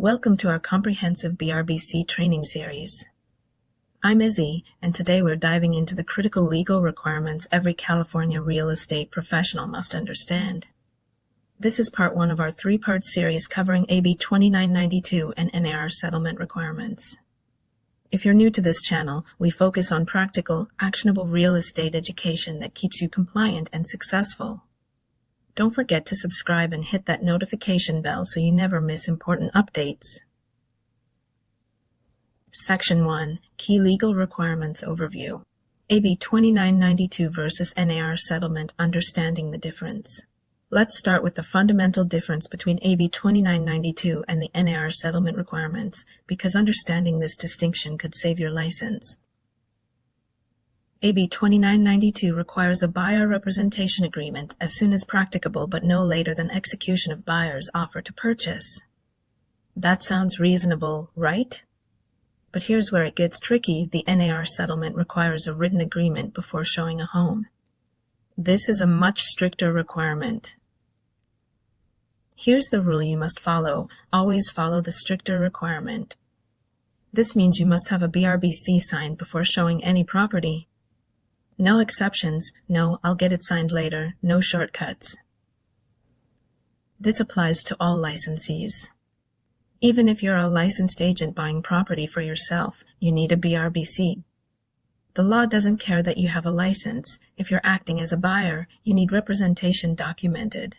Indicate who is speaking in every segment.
Speaker 1: Welcome to our comprehensive BRBC training series. I'm Izzy, and today we're diving into the critical legal requirements every California real estate professional must understand. This is part one of our three-part series covering AB 2992 and NAR settlement requirements. If you're new to this channel, we focus on practical, actionable real estate education that keeps you compliant and successful. Don't forget to subscribe and hit that notification bell so you never miss important updates. Section 1. Key Legal Requirements Overview. AB 2992 versus NAR Settlement, Understanding the Difference. Let's start with the fundamental difference between AB 2992 and the NAR settlement requirements, because understanding this distinction could save your license. AB 2992 requires a buyer representation agreement as soon as practicable but no later than execution of buyer's offer to purchase. That sounds reasonable, right? But here's where it gets tricky. The NAR settlement requires a written agreement before showing a home. This is a much stricter requirement. Here's the rule you must follow. Always follow the stricter requirement. This means you must have a BRBC signed before showing any property. No exceptions, no "I'll get it signed later," no shortcuts. This applies to all licensees. Even if you're a licensed agent buying property for yourself, you need a BRBC. The law doesn't care that you have a license. If you're acting as a buyer, you need representation documented.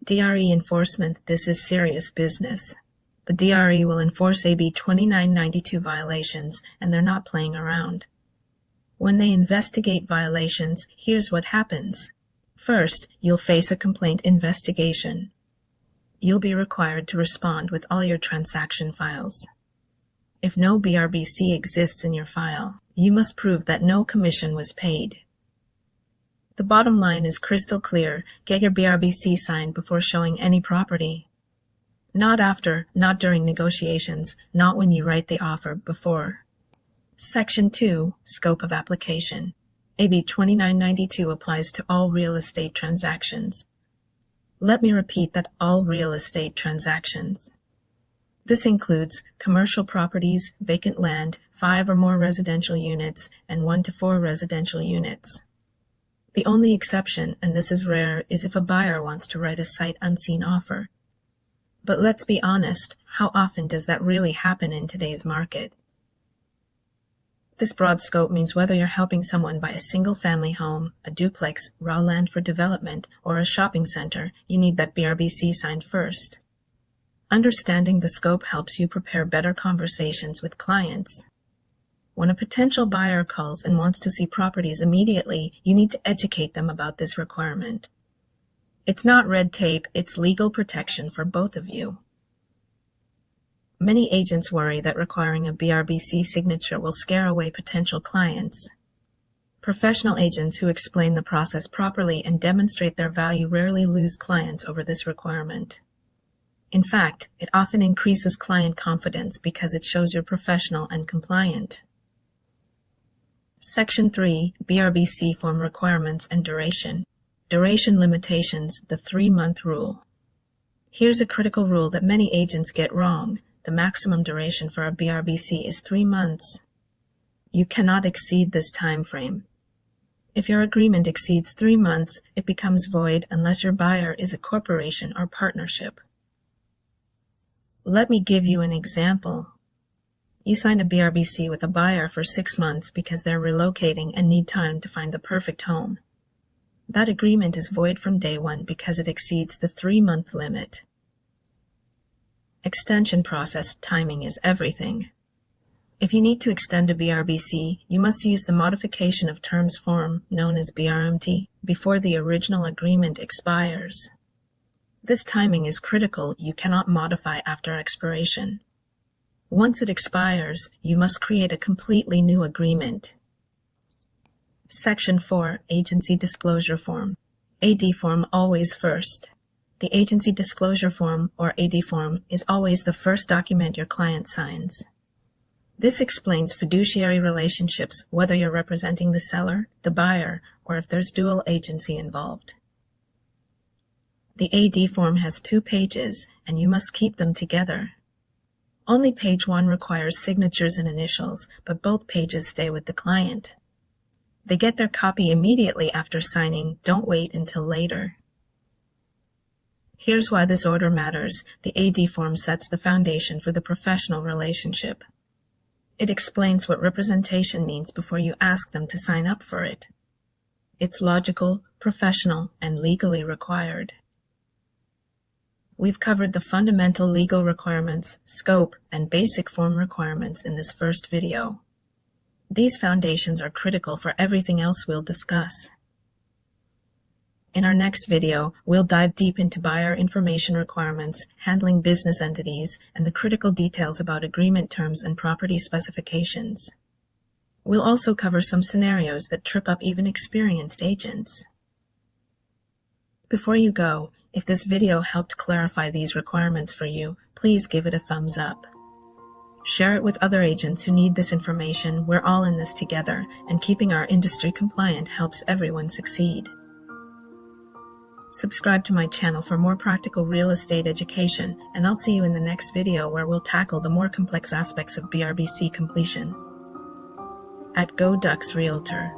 Speaker 1: DRE enforcement. This is serious business. The DRE will enforce AB 2992 violations, and they're not playing around. When they investigate violations, here's what happens. First, you'll face a complaint investigation. You'll be required to respond with all your transaction files. If no BRBC exists in your file, you must prove that no commission was paid. The bottom line is crystal clear. Get your BRBC signed before showing any property. Not after, not during negotiations, not when you write the offer, before. Section 2. Scope of application. AB 2992 applies to all real estate transactions. Let me repeat that: all real estate transactions. This includes commercial properties, vacant land, 5 or more residential units, and 1 to 4 residential units. The only exception, and this is rare, is if a buyer wants to write a sight unseen offer. But let's be honest, how often does that really happen in today's market? This broad scope means whether you're helping someone buy a single-family home, a duplex, raw land for development, or a shopping center, you need that BRBC signed first. Understanding the scope helps you prepare better conversations with clients. When a potential buyer calls and wants to see properties immediately, you need to educate them about this requirement. It's not red tape, it's legal protection for both of you. Many agents worry that requiring a BRBC signature will scare away potential clients. Professional agents who explain the process properly and demonstrate their value rarely lose clients over this requirement. In fact, it often increases client confidence because it shows you're professional and compliant. Section 3. BRBC form requirements and duration. Duration limitations, the 3-month rule. Here's a critical rule that many agents get wrong. The maximum duration for a BRBC is 3 months. You cannot exceed this time frame. If your agreement exceeds 3 months, it becomes void unless your buyer is a corporation or partnership. Let me give you an example. You sign a BRBC with a buyer for 6 months because they're relocating and need time to find the perfect home. That agreement is void from day one because it exceeds the 3-month limit. Extension process. Timing is everything. If you need to extend a BRBC, you must use the modification of terms form, known as BRMT, before the original agreement expires. This timing is critical. You cannot modify after expiration. Once it expires, you must create a completely new agreement. Section 4. Agency Disclosure Form. AD form always first. The agency disclosure form, or AD form, is always the first document your client signs. This explains fiduciary relationships, whether you're representing the seller, the buyer, or if there's dual agency involved. The AD form has 2 pages, and you must keep them together. Only page 1 requires signatures and initials, but both pages stay with the client. They get their copy immediately after signing. Don't wait until later. Here's why this order matters. The AD form sets the foundation for the professional relationship. It explains what representation means before you ask them to sign up for it. It's logical, professional, and legally required. We've covered the fundamental legal requirements, scope, and basic form requirements in this first video. These foundations are critical for everything else we'll discuss. In our next video, we'll dive deep into buyer information requirements, handling business entities, and the critical details about agreement terms and property specifications. We'll also cover some scenarios that trip up even experienced agents. Before you go, if this video helped clarify these requirements for you, please give it a thumbs up. Share it with other agents who need this information. We're all in this together, and keeping our industry compliant helps everyone succeed. Subscribe to my channel for more practical real estate education, and I'll see you in the next video where we'll tackle the more complex aspects of BRBC completion. At Go Ducks Realtor.